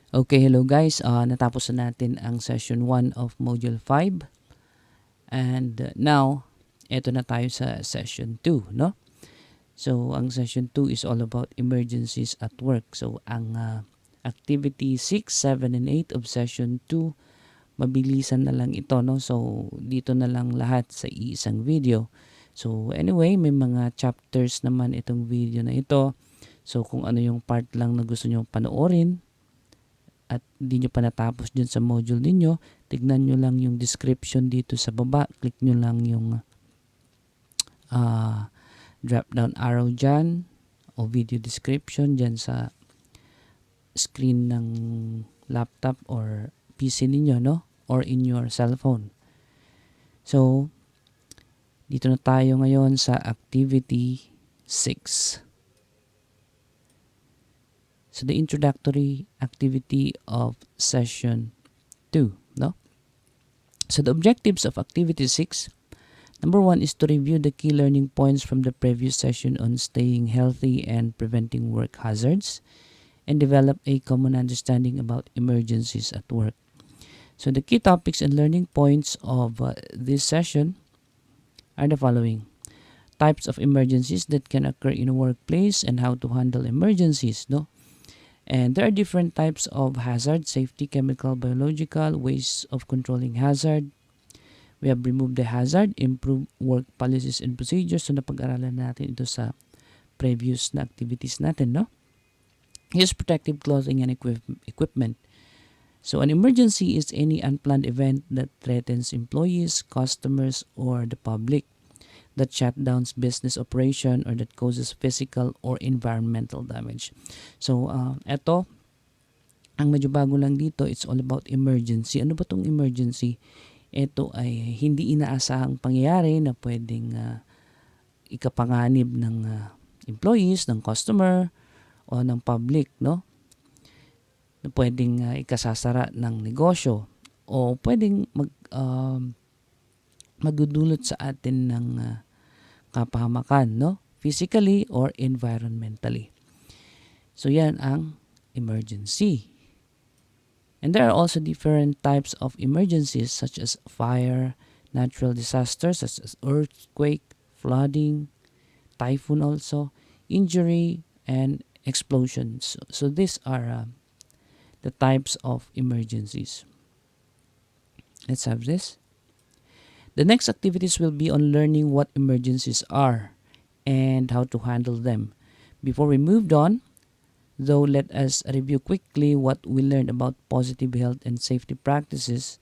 Okay, hello guys. Natapos na natin ang session 1 of Module 5. And now, eto na tayo sa session 2, no? So, ang session 2 is all about emergencies at work. So, ang activity 6, 7, and 8 of session 2, mabilisan na lang ito, no? So, dito na lang lahat sa isang video. So, anyway, may mga chapters naman itong video na ito. So, kung ano yung part lang na gusto nyo panoorin, at hindi nyo pa natapos dyan sa module ninyo, tignan nyo lang yung description dito sa baba. Click nyo lang yung drop down arrow dyan o video description dyan sa screen ng laptop or PC ninyo, no? Or in your cellphone. So, dito na tayo ngayon sa activity 6. So, the introductory activity of session 2, no? So, the objectives of activity 6, number 1 is to review the key learning points from the previous session on staying healthy and preventing work hazards and develop a common understanding about emergencies at work. So, the key topics and learning points of this session are the following. Types of emergencies that can occur in a workplace and how to handle emergencies, no? And there are different types of hazard, safety, chemical, biological, ways of controlling hazard. We have removed the hazard, improved work policies and procedures. So, napag-aralan natin ito sa previous na activities natin, no? Use protective clothing and equipment. So, an emergency is any unplanned event that threatens employees, customers, or the public, that shutdowns business operation, or that causes physical or environmental damage. So, eto, ang medyo bago lang dito, it's all about emergency. Ano ba tong emergency? Ito ay hindi inaasahang pangyayari na pwedeng ikapanganib ng employees, ng customer, o ng public, no? Na pwedeng ikasasara ng negosyo o pwedeng magdudulot sa atin ng kapahamakan, no? Physically or environmentally. So, yan ang emergency. And there are also different types of emergencies such as fire, natural disasters such as earthquake, flooding, typhoon also, injury, and explosions. So these are the types of emergencies. Let's have this. The next activities will be on learning what emergencies are and how to handle them. Before we moved on, though, let us review quickly what we learned about positive health and safety practices.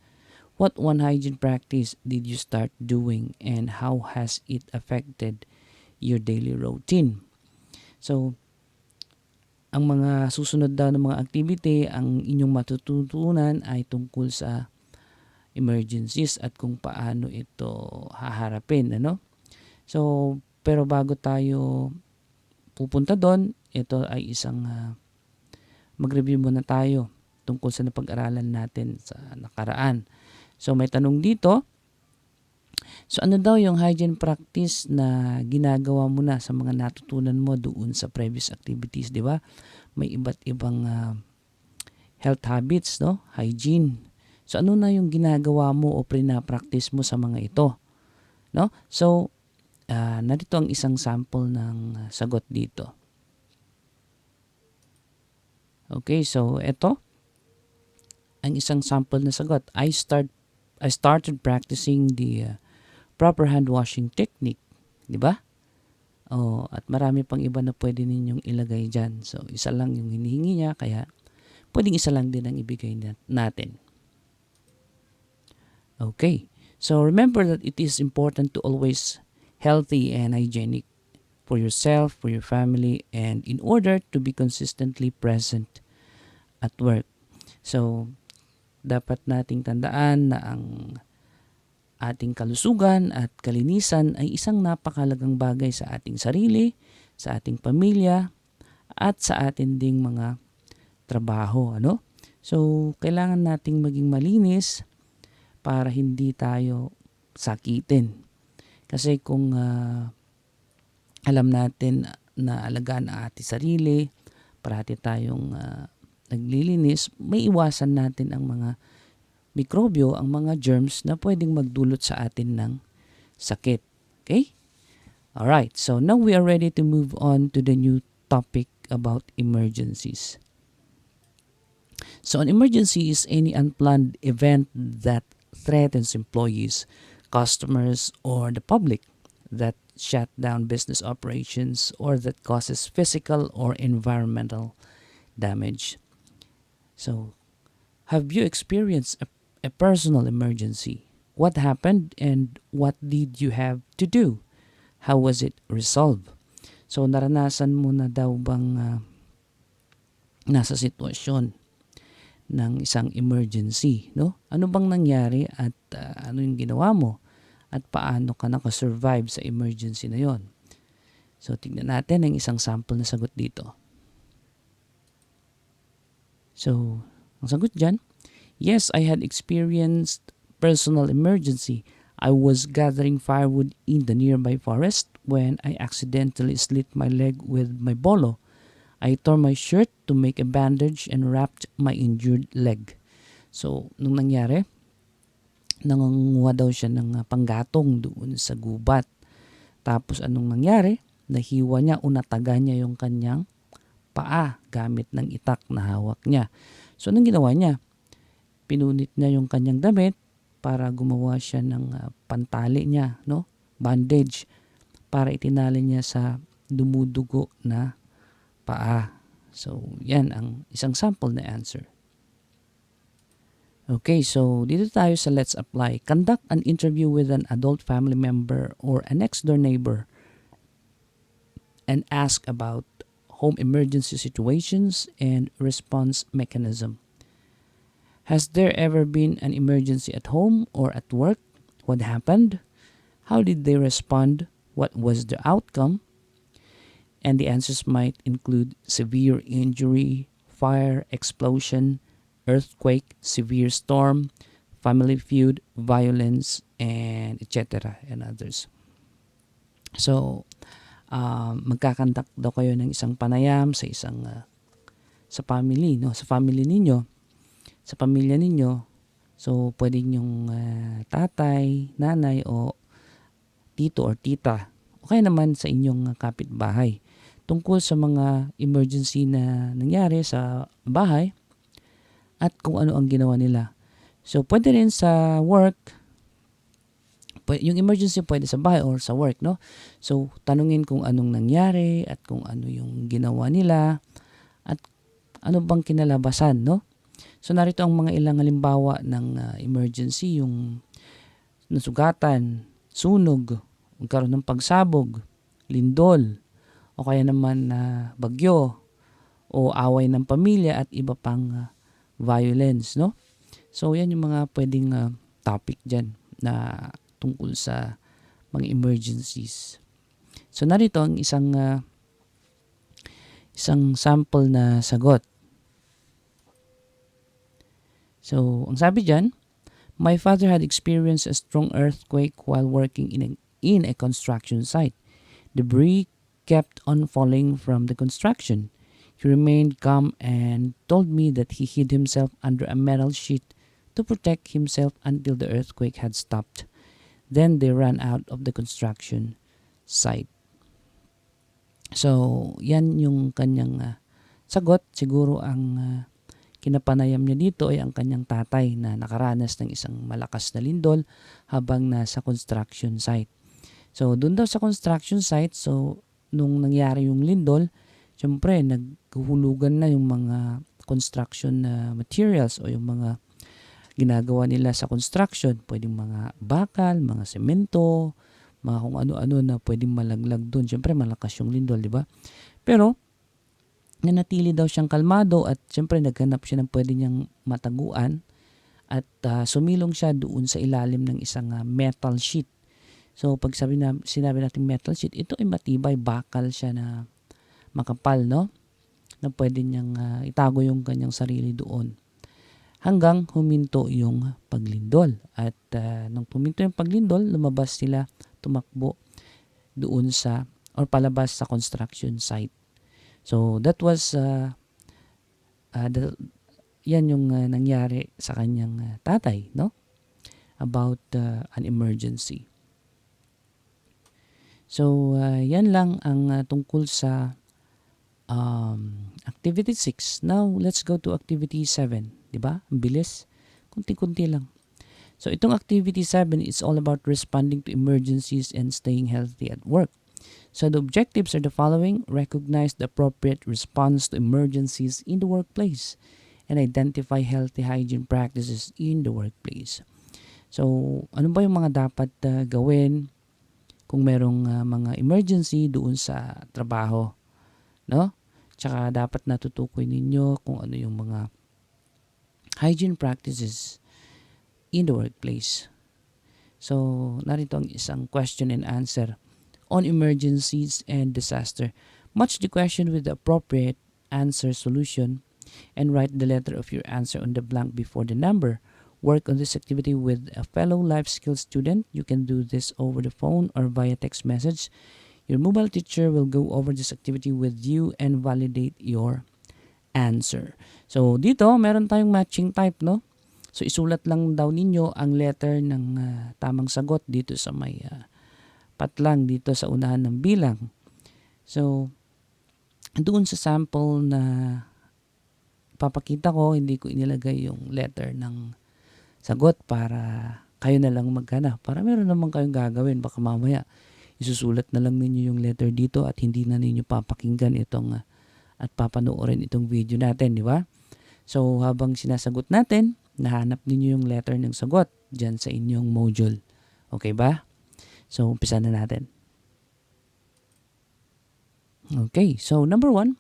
What one hygiene practice did you start doing and how has it affected your daily routine? So, ang mga susunod daw ng mga activity, ang inyong matututunan ay tungkol sa emergencies at kung paano ito haharapin, ano? So, pero bago tayo pupunta doon, ito ay isang mag-review muna tayo tungkol sa napag-aralan natin sa nakaraan. So, may tanong dito. So, ano daw yung hygiene practice na ginagawa mo na sa mga natutunan mo doon sa previous activities, di ba? May iba't ibang health habits, no? Hygiene. So, ano na yung ginagawa mo o prina-practice mo sa mga ito? No? So, narito ang isang sample ng sagot dito. Okay, so ito ang isang sample na sagot. I started practicing the proper hand washing technique, di ba? Oh, at marami pang iba na pwede ninyong ilagay diyan. So, isa lang yung hinihingi niya, kaya pwedeng isa lang din ang ibigay natin. Okay. So, remember that it is important to always healthy and hygienic for yourself, for your family, and in order to be consistently present at work. So, dapat nating tandaan na ang ating kalusugan at kalinisan ay isang napakahalagang bagay sa ating sarili, sa ating pamilya, at sa ating ding mga trabaho, ano? So, kailangan nating maging malinis para hindi tayo sakitin. Kasi kung alam natin na alagaan ang ating sarili, parati tayong naglilinis, may iwasan natin ang mga mikrobyo, ang mga germs na pwedeng magdulot sa atin ng sakit. Okay? Alright, so now we are ready to move on to the new topic about emergencies. So an emergency is any unplanned event that threatens employees, customers, or the public, that shut down business operations, or that causes physical or environmental damage. So, have you experienced a personal emergency? What happened and what did you have to do? How was it resolved? So, naranasan mo na daw bang nasa sitwasyon ng isang emergency, no? Ano bang nangyari at ano yung ginawa mo? At paano ka nakasurvive sa emergency na yon? So, tignan natin ang isang sample na sagot dito. So, ang sagot dyan, yes, I had experienced personal emergency. I was gathering firewood in the nearby forest when I accidentally slit my leg with my bolo. I tore my shirt to make a bandage and wrapped my injured leg. So, nung nangyari, nangunguha daw siya ng panggatong doon sa gubat. Tapos anong nangyari? Nahiwa niya, unataga niya yung kanyang paa gamit ng itak na hawak niya. So, anong ginawa niya? Pinunit niya yung kanyang damit para gumawa siya ng pantali niya, no? Bandage, para itinali niya sa dumudugo na paa. So, yan ang isang sample na answer. Okay, so dito tayo sa let's apply. Conduct an interview with an adult family member or a next-door neighbor and ask about home emergency situations and response mechanism. Has there ever been an emergency at home or at work? What happened? How did they respond? What was the outcome? And the answers might include severe injury, fire, explosion, earthquake, severe storm, family feud, violence, and etc. and others. So, magkakandak daw kayo ng isang panayam sa isang sa family, no, sa family ninyo, sa pamilya ninyo. So, pwede yung tatay, nanay, o tito or tita, o kaya naman sa inyong kapitbahay tungkol sa mga emergency na nangyari sa bahay at kung ano ang ginawa nila. So, pwede rin sa work, yung emergency pwede sa bahay or sa work, no? So, tanungin kung anong nangyari at kung ano yung ginawa nila at ano bang kinalabasan, no? So, narito ang mga ilang halimbawa ng emergency, yung nasugatan, sunog, magkaroon ng pagsabog, lindol, o kaya naman bagyo, o away ng pamilya at iba pang violence, no? So, yan yung mga pwedeng topic dyan na tungkol sa mga emergencies. So, narito ang isang sample na sagot. So, ang sabi dyan, my father had experienced a strong earthquake while working in a construction site. Debris kept on falling from the construction. He remained calm and told me that he hid himself under a metal sheet to protect himself until the earthquake had stopped. Then they ran out of the construction site. So, yan yung kanyang sagot. Siguro ang kinapanayam niya dito ay ang kanyang tatay na nakaranas ng isang malakas na lindol habang nasa construction site. So, dun daw sa construction site, so nung nangyari yung lindol, syempre naghuhulugan na yung mga construction materials o yung mga ginagawa nila sa construction. Pwedeng mga bakal, mga semento, mga kung ano-ano na pwedeng malaglag doon. Syempre malakas yung lindol, di ba? Pero nanatili daw siyang kalmado at syempre naghanap siya ng pwede niyang mataguan at sumilong siya doon sa ilalim ng isang metal sheet. So pag sinabi natin metal sheet, ito ay matibay, bakal siya na makapal, no? Na pwede niyang itago yung kanyang sarili doon. Hanggang huminto yung paglindol. At nung huminto yung paglindol, lumabas sila, tumakbo doon or palabas sa construction site. So that was yan yung nangyari sa kanyang tatay, no? About an emergency. So, yan lang ang tungkol sa activity 6. Now, let's go to activity 7. Diba? Ang bilis. Kunti-kunti lang. So, itong activity 7 is all about responding to emergencies and staying healthy at work. So, the objectives are the following. Recognize the appropriate response to emergencies in the workplace and identify healthy hygiene practices in the workplace. So, ano ba yung mga dapat gawin kung merong mga emergency doon sa trabaho, no? Tsaka dapat natutukoy ninyo kung ano yung mga hygiene practices in the workplace. So, narito ang isang question and answer on emergencies and disaster. Match the question with the appropriate answer solution and write the letter of your answer on the blank before the number. Work on this activity with a fellow life skills student. You can do this over the phone or via text message. Your mobile teacher will go over this activity with you and validate your answer. So, dito, meron tayong matching type, no? So, isulat lang daw ninyo ang letter ng tamang sagot dito sa may patlang dito sa unahan ng bilang. So, doon sa sample na papakita ko, hindi ko inilagay yung letter ng sagot para kayo na lang maghanap. Para meron naman kayong gagawin. Baka mamaya, isusulat na lang ninyo yung letter dito at hindi na ninyo papakinggan itong at papanoorin itong video natin, di ba? So, habang sinasagot natin, nahanap ninyo yung letter ng sagot dyan sa inyong module. Okay ba? So, umpisa na natin. Okay, so number 1,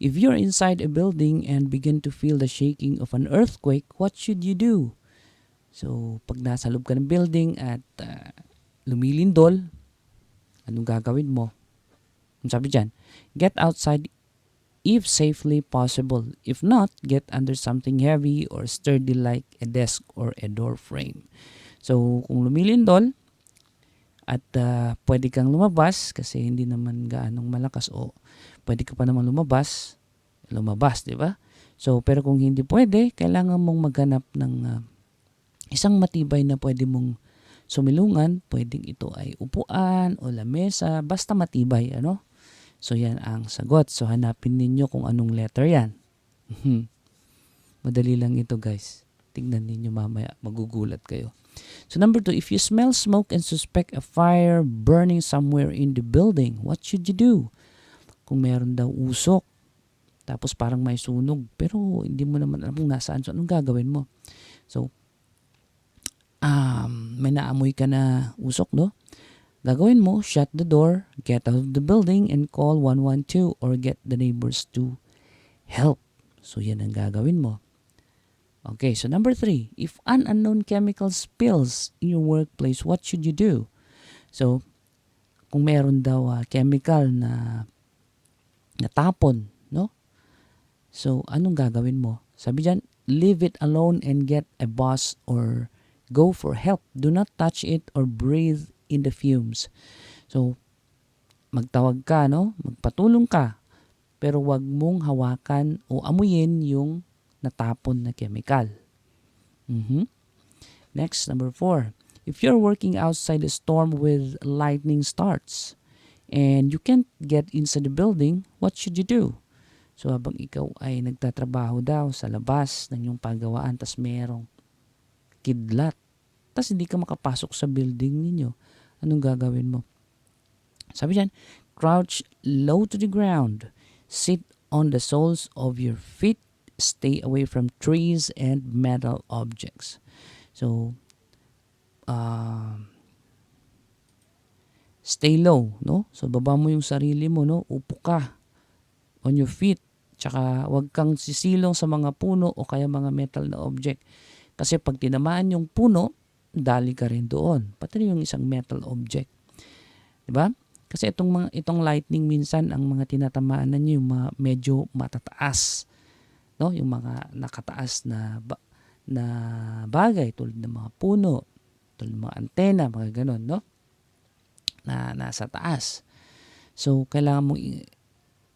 if you're inside a building and begin to feel the shaking of an earthquake, what should you do? So, pag nasa loob ka ng building at lumilindol, anong gagawin mo? Ang sabi dyan, get outside if safely possible. If not, get under something heavy or sturdy like a desk or a door frame. So, kung lumilindol at pwede kang lumabas kasi hindi naman gaanong malakas o pwede ka pa naman lumabas, di ba? So, pero kung hindi pwede, kailangan mong maghanap ng isang matibay na pwede mong sumilungan. Pwedeng ito ay upuan o lamesa, basta matibay, ano? So, yan ang sagot. So, hanapin ninyo kung anong letter yan. Madali lang ito, guys. Tingnan ninyo mamaya. Magugulat kayo. So, number 2, if you smell smoke and suspect a fire burning somewhere in the building, what should you do? Kung meron daw usok, tapos parang may sunog, pero hindi mo naman alam kung nasaan. So, anong gagawin mo? So, may naamoy ka na usok, no? Gagawin mo, shut the door, get out of the building, and call 112 or get the neighbors to help. So, yan ang gagawin mo. Okay, so number 3, if an unknown chemical spills in your workplace, what should you do? So, kung meron daw chemical na natapon, no? So, anong gagawin mo? Sabi dyan, leave it alone and get a boss or go for help. Do not touch it or breathe in the fumes. So, magtawag ka, no? Magpatulong ka. Pero wag mong hawakan o amuyin yung natapon na chemical. Next, number 4. If you're working outside a storm with lightning starts and you can't get inside the building, what should you do? So, habang ikaw ay nagtatrabaho daw sa labas ng iyong pagawaan, tas merong kidlat, tas hindi ka makapasok sa building ninyo, anong gagawin mo? Sabi dyan, crouch low to the ground, sit on the soles of your feet, stay away from trees and metal objects. So, stay low, no? So, baba mo yung sarili mo, no? Upo ka on your feet. Tsaka, wag kang sisilong sa mga puno o kaya mga metal na object. Kasi pag tinamaan yung puno, dali ka rin doon. Pati yung isang metal object. Diba? Kasi itong lightning minsan, ang mga tinatamaan na nyo, yung mga medyo matataas. No? Yung mga nakataas na bagay tulad ng mga puno, tulad ng mga antena, mga ganon, no? Na nasa taas. So, kailangan mong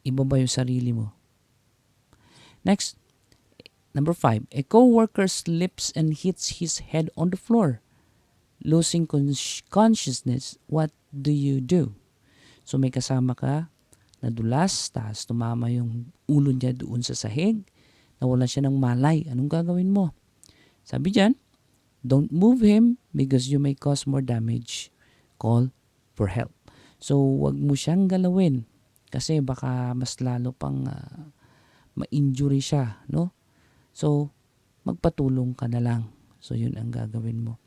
ibaba yung sarili mo. Next, Number 5, a co-worker slips and hits his head on the floor, losing consciousness. What do you do? So may kasama ka, nadulas, tapos tumama yung ulo niya doon sa sahig, nawala siya ng malay. Anong gagawin mo? Sabi dyan, don't move him because you may cause more damage. Call for help. So wag mo siyang galawin kasi baka mas lalo pang ma-injury siya, no? So magpatulong ka na lang. So yun ang gagawin mo.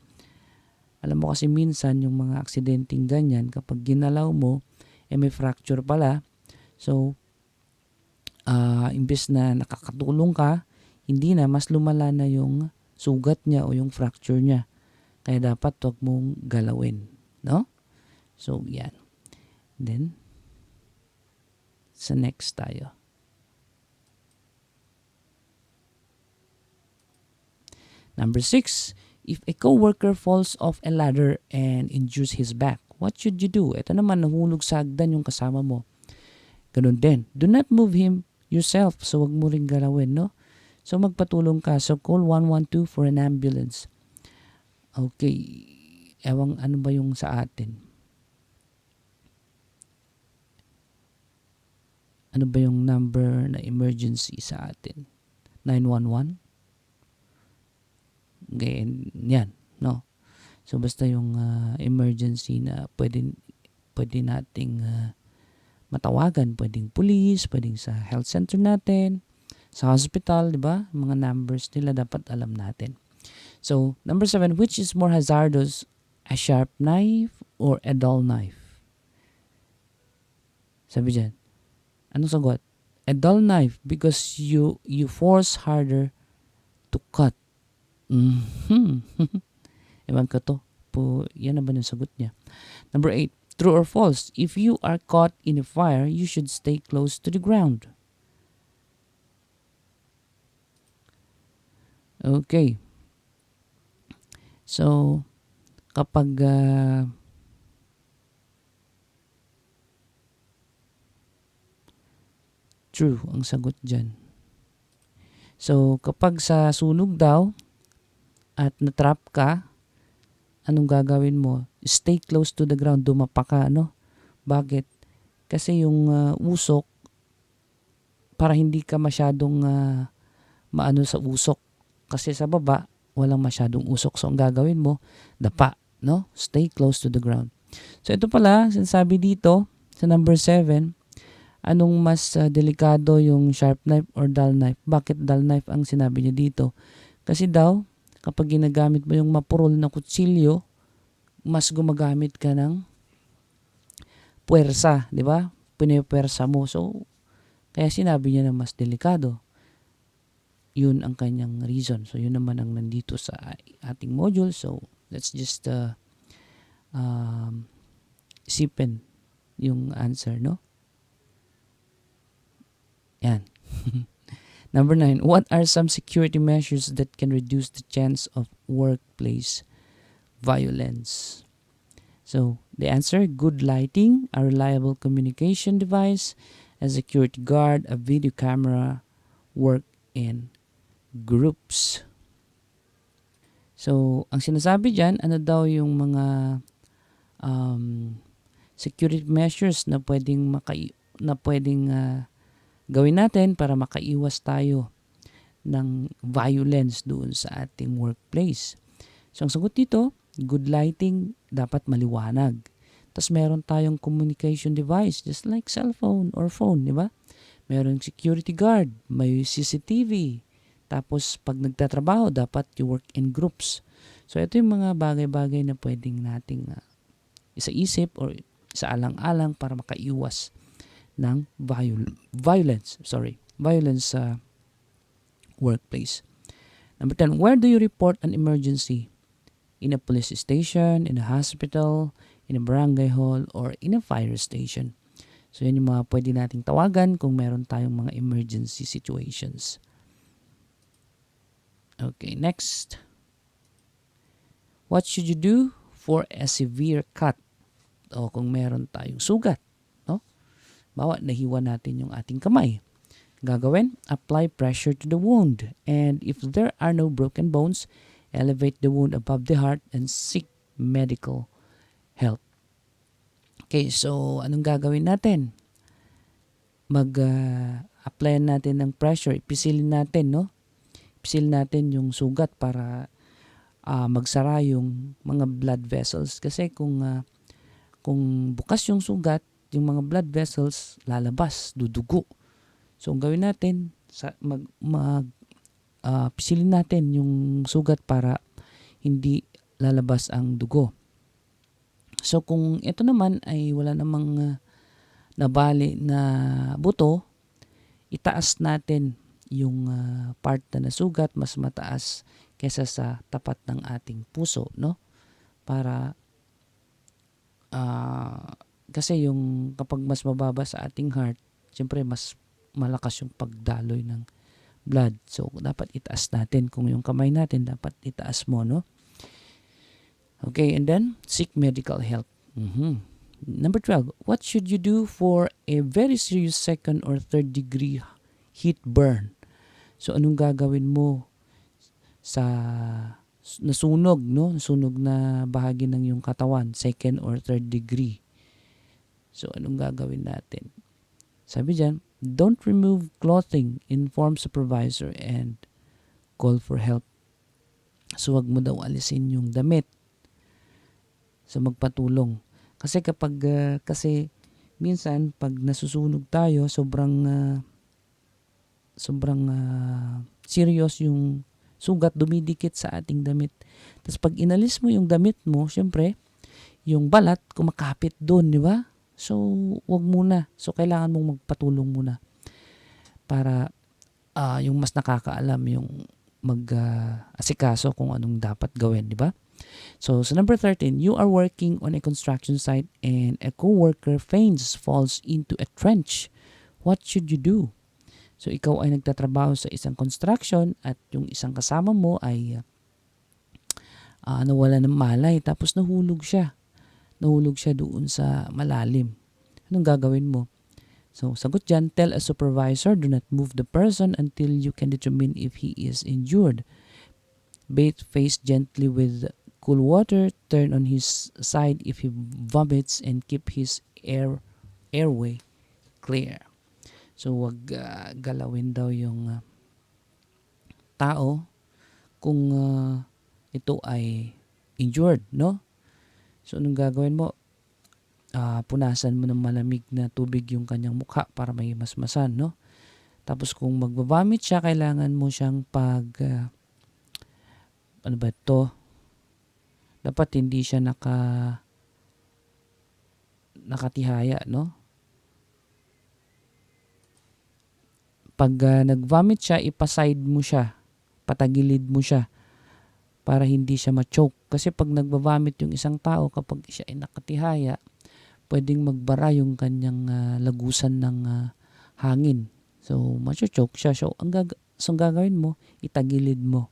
Alam mo kasi minsan yung mga aksidenteng ganyan, kapag ginalaw mo, may fracture pala. So imbes na nakakatulong ka, hindi na, mas lumala na yung sugat niya o yung fracture niya. Kaya dapat wag mong galawin, no? So yan. Then sa next tayo. Number 6, if a coworker falls off a ladder and injures his back, what should you do? Ito naman, nahulog sa hagdan yung kasama mo. Ganun din. Do not move him yourself. So, wag mo rin galawin, no? So, magpatulong ka. So, call 112 for an ambulance. Okay. Ewang ano ba yung sa atin? Ano ba yung number na emergency sa atin? 911? Ganyan, yan, no? So, basta yung emergency na pwede nating matawagan, pwedeng police, pwedeng sa health center natin, sa hospital, di ba? Mga numbers nila dapat alam natin. So, number 7, which is more hazardous, a sharp knife or a dull knife? Sabi dyan, anong sagot? A dull knife because you force harder to cut. Ewan ko to. Yan na ba yung sagot niya? Number 8, true or false? If you are caught in a fire, you should stay close to the ground. Okay. So, kapag true ang sagot dyan. So, kapag sa sunog daw at natrap ka, anong gagawin mo? Stay close to the ground, dumapa ka, no? Bakit? Kasi yung usok, para hindi ka masyadong maano sa usok. Kasi sa baba, walang masyadong usok. So, ang gagawin mo, dapa, no? Stay close to the ground. So, ito pala, sinasabi dito, sa number 7, anong mas delikado, yung sharp knife or dull knife? Bakit dull knife ang sinabi niya dito? Kasi daw, kapag ginagamit mo yung mapurol na kutsilyo, mas gumagamit ka ng puwersa, di ba? Pinuwersa mo. So, kaya sinabi niya na mas delikado. Yun ang kanyang reason. So, yun naman ang nandito sa ating module. So, let's just isipin yung answer, no? Yan. Number 9, what are some security measures that can reduce the chance of workplace violence? So, the answer, good lighting, a reliable communication device, a security guard, a video camera, work in groups. So, ang sinasabi dyan, ano daw yung mga security measures na pwedeng gawin natin para makaiwas tayo ng violence doon sa ating workplace. So, ang sagot dito, good lighting, dapat maliwanag. Tapos, meron tayong communication device, just like cellphone or phone, di ba? Meron security guard, may CCTV. Tapos, pag nagtatrabaho, dapat you work in groups. So, ito yung mga bagay-bagay na pwedeng nating isaisip or isaalang-alang para makaiwas ng violence sa workplace. Number 10, where do you report an emergency? In a police station, in a hospital, in a barangay hall, or in a fire station. So, yan yung mga pwede nating tawagan kung meron tayong mga emergency situations. Okay, next. What should you do for a severe cut? O kung meron tayong sugat, no? Bawa, nahiwa natin yung ating kamay. Gagawin, apply pressure to the wound. And if there are no broken bones, elevate the wound above the heart and seek medical help. Okay, so anong gagawin natin? Apply natin ng pressure, ipisilin natin, no? Ipisilin natin yung sugat para magsara yung mga blood vessels. Kasi kung bukas yung sugat, yung mga blood vessels lalabas, dudugo. So ang gawin natin, pisilin natin yung sugat para hindi lalabas ang dugo. So kung ito naman ay wala namang nabali na buto, itaas natin yung part na nasugat mas mataas kaysa sa tapat ng ating puso, no? Para kasi yung kapag mas mababa sa ating heart, siyempre mas malakas yung pagdaloy ng blood. So dapat itaas natin. Kung yung kamay natin, dapat itaas mo, no? Okay, and then seek medical help. Number 12, what should you do for a very serious second or third degree heat burn? So anong gagawin mo sa nasunog, no? Nasunog na bahagi ng yung katawan, second or third degree. So anong gagawin natin? Sabi diyan, don't remove clothing, inform supervisor and call for help. So wag mo daw alisin yung damit. So magpatulong. Kasi kapag kasi minsan pag nasusunog tayo, sobrang serious yung sugat, dumidikit sa ating damit. Tapos pag inalis mo yung damit mo, syempre yung balat kumakapit doon, di ba? So wag muna. So kailangan mong magpatulong muna para yung mas nakakaalam yung asikaso kung anong dapat gawin, di ba? So number 13, you are working on a construction site and a co-worker falls into a trench. What should you do? So ikaw ay nagtatrabaho sa isang construction at yung isang kasama mo ay nawala ng malay tapos nahulog siya. Nahulog siya doon sa malalim. Anong gagawin mo? So sagot dyan, tell a supervisor, do not move the person until you can determine if he is injured. Bathe face gently with cool water, turn on his side if he vomits, and keep his airway clear. So wag galawin daw yung tao kung ito ay injured, no? So anong gagawin mo? Punasan mo ng malamig na tubig yung kanyang mukha para may masmasan, no? Tapos kung magbabamit siya, kailangan mo siyang ano ba ito? Dapat hindi siya nakatihaya, no? Pag nag-vomit siya, ipaside mo siya, patagilid mo siya para hindi siya ma-choke. Kasi pag nagba-vomit yung isang tao, kapag siya ay nakatihaya, pwedeng magbara yung kanyang lagusan ng hangin. So, ma-choke siya. So, ang gagawin mo, itagilid mo.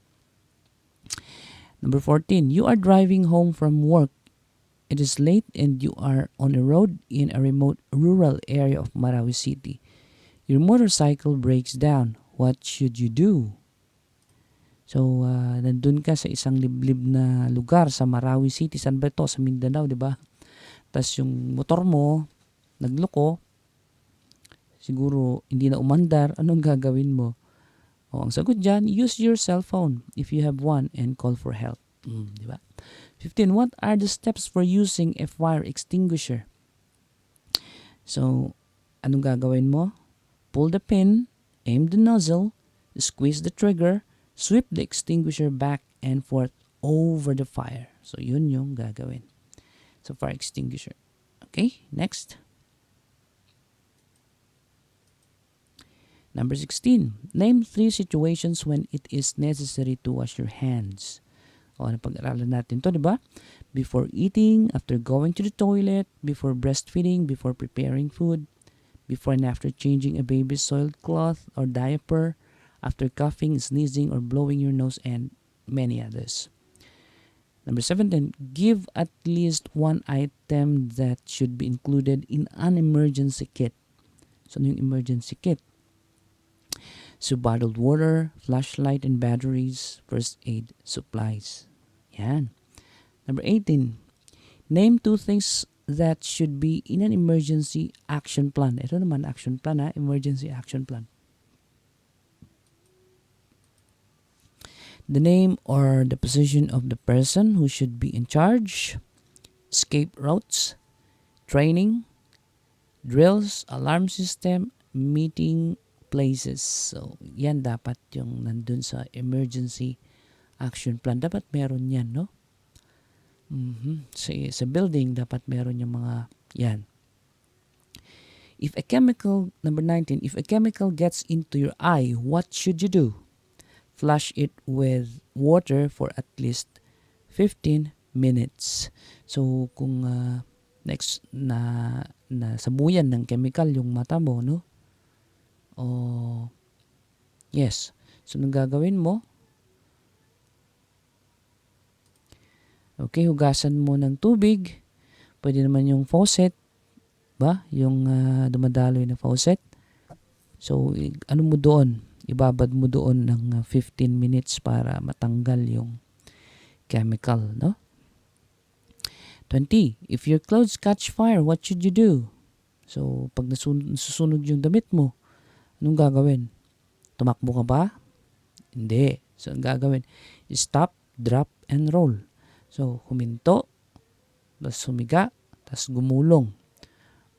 Number 14, you are driving home from work. It is late and you are on a road in a remote rural area of Marawi City. Your motorcycle breaks down. What should you do? So, nandun ka sa isang liblib na lugar sa Marawi City. Saan ba ito? Sa Mindanao, di ba? Tapos yung motor mo, nagloko, siguro hindi na umandar, anong gagawin mo? Ang sagot dyan, use your cell phone if you have one and call for help. Di ba? 15, what are the steps for using a fire extinguisher? So, anong gagawin mo? Pull the pin, aim the nozzle, squeeze the trigger, sweep the extinguisher back and forth over the fire. So, yun yung gagawin. So, fire extinguisher. Okay, next. Number 16. Name 3 situations when it is necessary to wash your hands. O, napag-aralan natin to, di ba? Before eating, after going to the toilet, before breastfeeding, before preparing food, before and after changing a baby's soiled cloth or diaper, after coughing, sneezing, or blowing your nose, and many others. Number 17, give at least one item that should be included in an emergency kit. So, ano yung emergency kit? So bottled water, flashlight and batteries, first aid supplies. Yan. Number 18. Name 2 things that should be in an emergency action plan. Ito naman, action plan ha, emergency action plan. The name or the position of the person who should be in charge, escape routes, training, drills, alarm system, meeting places. So, yan dapat yung nandun sa emergency action plan. Dapat meron yan, no? Sa building, dapat meron yung mga yan. Number 19, if a chemical gets into your eye, what should you do? Flush it with water for at least 15 minutes. So, kung next na sabuyan ng chemical yung mata mo, no? Yes. So, nang gagawin mo, okay, hugasan mo ng tubig. Pwede naman yung faucet, ba? Yung dumadaloy na faucet. So, ano mo doon? Ibabad mo doon ng 15 minutes para matanggal yung chemical, no? 20. If your clothes catch fire, what should you do? So, pag nasusunog yung damit mo, anong gagawin? Tumakbo ka ba? Hindi. So, ang gagawin, stop, drop, and roll. So, huminto, tapos humiga, tapos gumulong.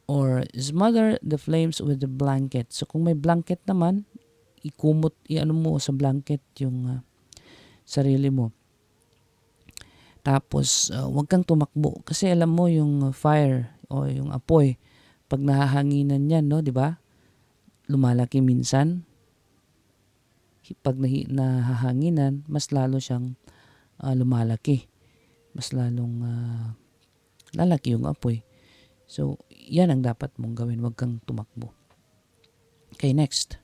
Or smother the flames with the blanket. So, kung may blanket naman, iano mo sa blanket yung sarili mo. Tapos, huwag kang tumakbo. Kasi alam mo yung fire o yung apoy, pag nahahanginan yan, no, di ba? Lumalaki minsan. Pag nahahanginan, mas lalo siyang lumalaki. Mas lalong lalaki yung apoy. So, yan ang dapat mong gawin. Huwag kang tumakbo. Okay, next.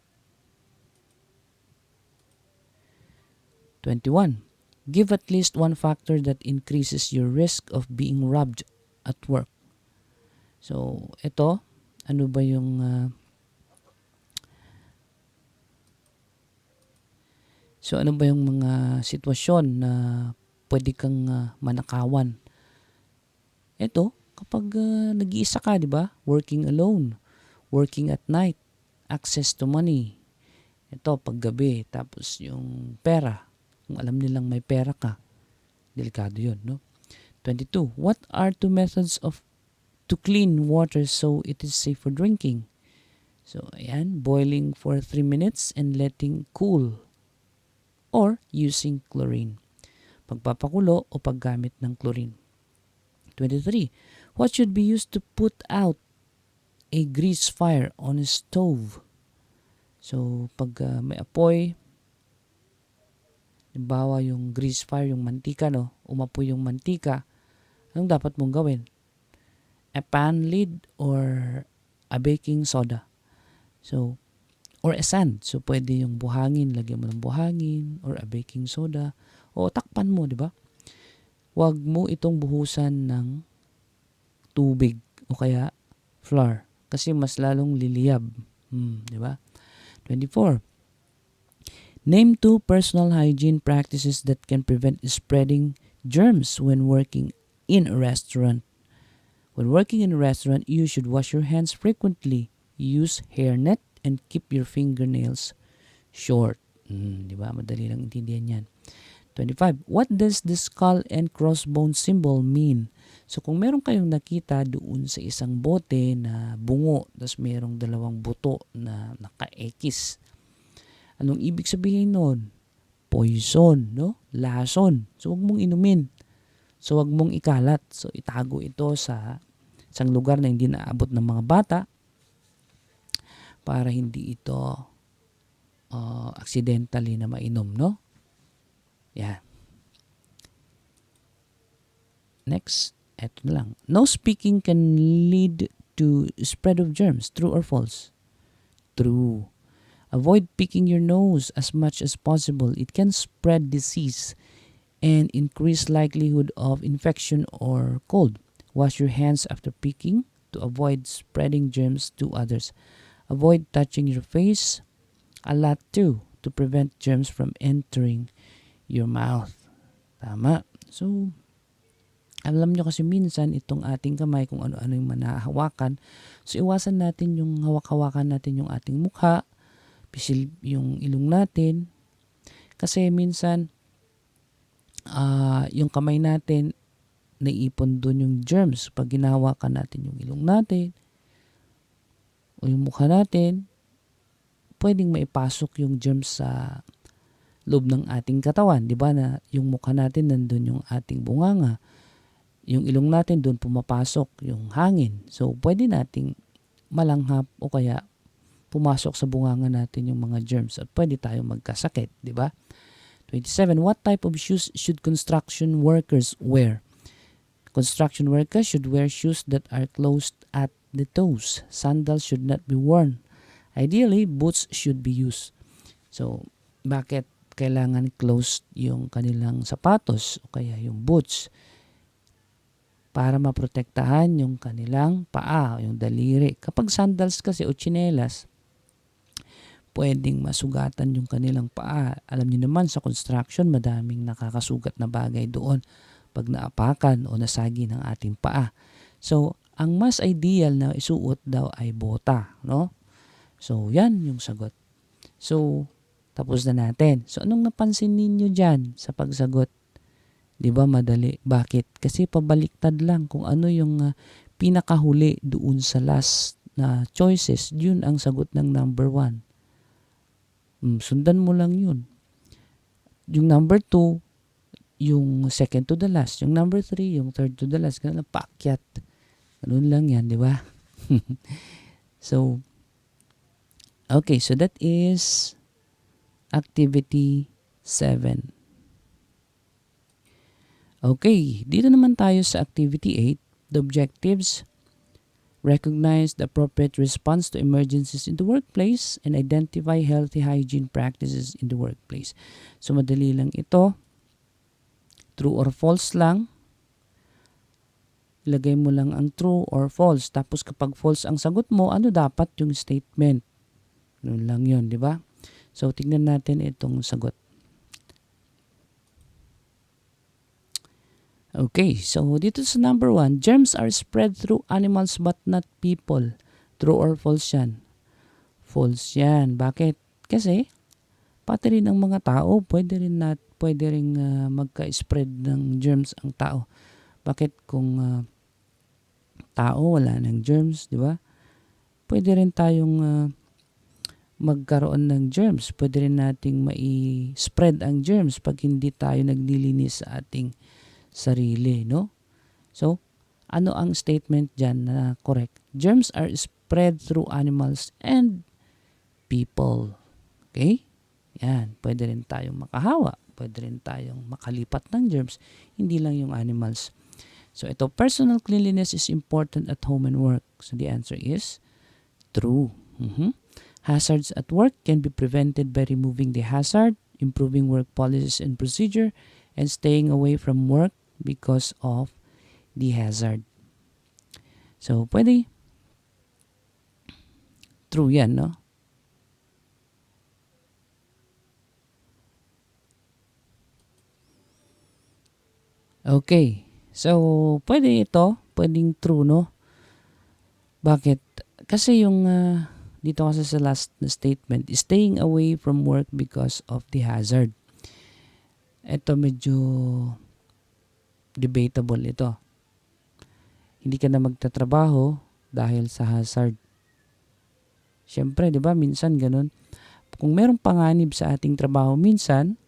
21. Give at least one factor that increases your risk of being robbed at work. So, ito, ano ba yung mga sitwasyon na pwede kang manakawan? Ito, kapag nag-iisa ka, di ba? Working alone, working at night, access to money. Ito, paggabi, tapos yung pera. Kung alam nilang may pera ka, delikado yun, no? 22. What are 2 methods to clean water so it is safe for drinking? So, ayan, boiling for 3 minutes and letting cool. Or using chlorine. Pagpapakulo o paggamit ng chlorine. 23. What should be used to put out a grease fire on a stove? So, pag may apoy, halimbawa yung grease fire, yung mantika, no? Umapoy yung mantika, anong dapat mong gawin? A pan lid or a baking soda. So, or a sand. So, pwede yung buhangin, lagyan mo ng buhangin, or a baking soda, o takpan mo, di ba? Huwag mo itong buhusan ng tubig o kaya flour kasi mas lalong liliyab. Di ba? 24. Name 2 personal hygiene practices that can prevent spreading germs when working in a restaurant. When working in a restaurant, you should wash your hands frequently, use hairnet, and keep your fingernails short. Di ba? Madali lang intindihan yan. 25. What does the skull and crossbone symbol mean? So, kung meron kayong nakita doon sa isang bote na bungo, tapos merong 2 buto na naka-X, anong ibig sabihin nun? Poison, no? Lason. So, huwag mong inumin. So, huwag mong ikalat. So, itago ito sa isang lugar na hindi naabot ng mga bata para hindi ito accidentally na mainom, no? Yeah. Next, eto na lang. No speaking can lead to spread of germs. True or false? True. Avoid picking your nose as much as possible. It can spread disease and increase likelihood of infection or cold. Wash your hands after picking to avoid spreading germs to others. Avoid touching your face A lot too, to prevent germs from entering your mouth. Tama. So, alam nyo kasi minsan itong ating kamay kung ano-ano yung manahawakan. So, iwasan natin yung hawak-hawakan natin yung ating mukha, pisil yung ilong natin. Kasi minsan, yung kamay natin, naiipon doon yung germs. Pag ginahawakan natin yung ilong natin, o yung mukha natin, pwedeng maipasok yung germs sa loob ng ating katawan. Diba na yung mukha natin, nandun yung ating bunganga. Yung ilong natin, doon pumapasok yung hangin. So, pwede nating malanghap o kaya pumasok sa bunganga natin yung mga germs at pwede tayong magkasakit, di ba? 27. What type of shoes should construction workers wear? Construction workers should wear shoes that are closed at the toes. Sandals should not be worn. Ideally, boots should be used. So, bakit kailangan closed yung kanilang sapatos o kaya yung boots? Para maprotektahan yung kanilang paa, yung daliri. Kapag sandals kasi o tsinelas, pwedeng masugatan yung kanilang paa. Alam niyo naman sa construction, madaming nakakasugat na bagay doon pag naapakan o nasagi ng ating paa. So, ang mas ideal na isuot daw ay bota, no? So, yan yung sagot. So, tapos na natin. So, anong napansin ninyo dyan sa pagsagot? Di ba madali? Bakit? Kasi pabaliktad lang kung ano yung pinakahuli doon sa last na choices. Yun ang sagot ng number 1. Sundan mo lang yun. Yung number 2, yung second to the last. Yung number 3, yung third to the last. Ganun lang, paakyat. Ganun lang yan, di ba? So, okay. So, that is activity 7. Okay, dito naman tayo sa activity 8, the objectives. Recognize the appropriate response to emergencies in the workplace and identify healthy hygiene practices in the workplace. So, madali lang ito. True or false lang. Ilagay mo lang ang true or false. Tapos kapag false ang sagot mo, ano dapat yung statement? Ganun lang yun, di ba? So, tignan natin itong sagot. Okay, so dito sa number 1, germs are spread through animals but not people. True or false yan? False yan. Bakit? Kasi, pati rin ang mga tao, pwede rin magka-spread ng germs ang tao. Bakit kung tao, wala ng germs, di ba? Pwede rin tayong magkaroon ng germs. Pwede rin nating mai-spread ang germs pag hindi tayo naglilinis sa ating sarili, no? So, ano ang statement dyan na correct? Germs are spread through animals and people. Okay? Yan. Pwede rin tayong makahawa. Pwede rin tayong makalipat ng germs. Hindi lang yung animals. So, ito, personal cleanliness is important at home and work. So, the answer is true. Hazards at work can be prevented by removing the hazard, improving work policies and procedure, and staying away from work because of the hazard. So, pwede. True yan, no? Okay. So, pwede ito. Pwedeng true, no? Bakit? Kasi yung dito kasi sa last na statement, staying away from work because of the hazard. Ito medyo debatable ito. Hindi ka na magtatrabaho dahil sa hazard. Siyempre, di ba, minsan ganun. Kung merong panganib sa ating trabaho, minsan,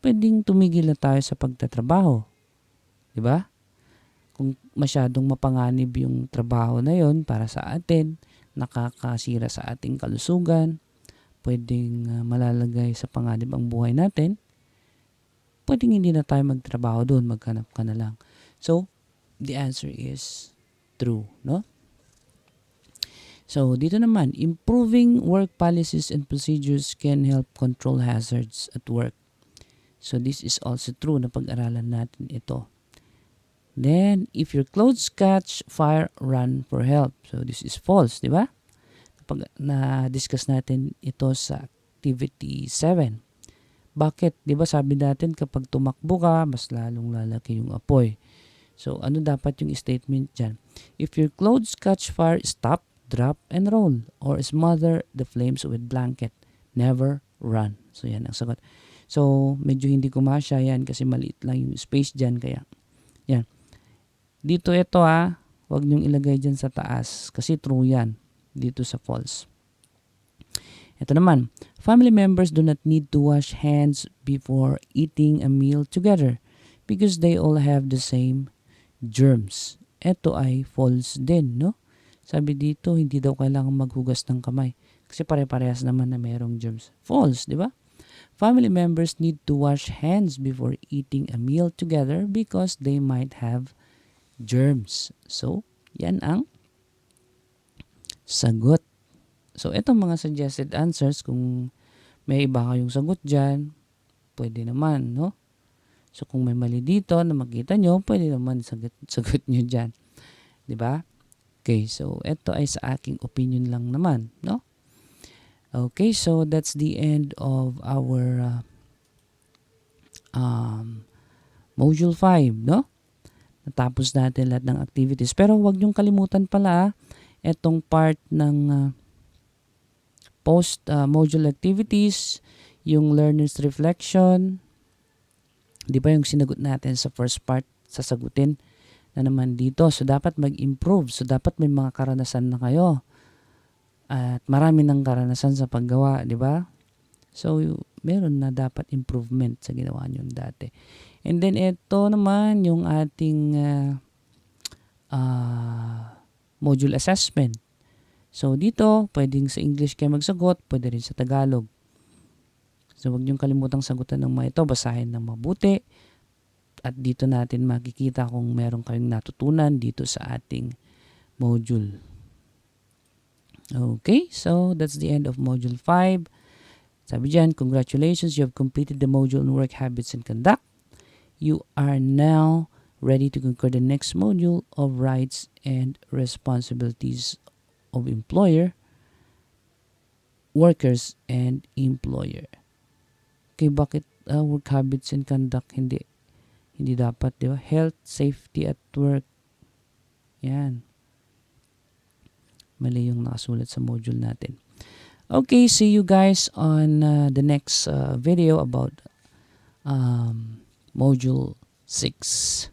pwedeng tumigil na tayo sa pagtatrabaho. Di ba? Kung masyadong mapanganib yung trabaho na yon para sa atin, nakakasira sa ating kalusugan, pwedeng malalagay sa panganib ang buhay natin, pwedeng hindi na tayo magtrabaho doon, maghanap ka na lang. So, the answer is true, no? So, dito naman, improving work policies and procedures can help control hazards at work. So, this is also true na pag-aralan natin ito. Then, if your clothes catch fire, run for help. So, this is false, di ba? Pag na-discuss natin ito sa Activity 7. Bakit? Di ba sabi natin kapag tumakbo ka, mas lalong lalaki yung apoy. So, ano dapat yung statement dyan? If your clothes catch fire, stop, drop, and roll. Or smother the flames with blanket. Never run. So, yan ang sagot. So, medyo hindi kumasya yan kasi maliit lang yung space dyan. Kaya, yan. Dito ito huwag niyong ilagay dyan sa taas kasi true yan. Dito sa false. Ito naman, family members do not need to wash hands before eating a meal together because they all have the same germs. Ito ay false din, no? Sabi dito, hindi daw kailangan maghugas ng kamay kasi pare-parehas naman na mayroong germs. False, di ba? Family members need to wash hands before eating a meal together because they might have germs. So, yan ang sagot. So, itong mga suggested answers, kung may iba kayong sagot dyan, pwede naman, no? So, kung may mali dito na makita nyo, pwede naman sagot nyo dyan. Diba? Okay, so, ito ay sa aking opinion lang naman, no? Okay, so that's the end of our Module 5, no? Natapos natin lahat ng activities. Pero huwag nyong kalimutan pala, itong part ng post-module activities, yung learner's reflection, di ba yung sinagot natin sa first part, sasagutin na naman dito. So, dapat mag-improve. So, dapat may mga karanasan na kayo. At marami ng karanasan sa paggawa, di ba? So, meron na dapat improvement sa ginawa nyo dati. And then, ito naman yung ating module assessment. So, dito, pwedeng sa English kayo magsagot, pwede rin sa Tagalog. So, huwag niyong kalimutang sagutan ng mga ito, basahin ng mabuti. At dito natin makikita kung meron kayong natutunan dito sa ating module. Okay, so that's the end of Module 5. Sabi dyan, congratulations, you have completed the module on work habits and conduct. You are now ready to conquer the next module of rights and responsibilities of employer, workers, and employer. Okay, bakit work habits and conduct hindi dapat, di ba? Health, safety at work. Yan. Mali yung nakasulat sa module natin. Okay, see you guys on the next video about module 6.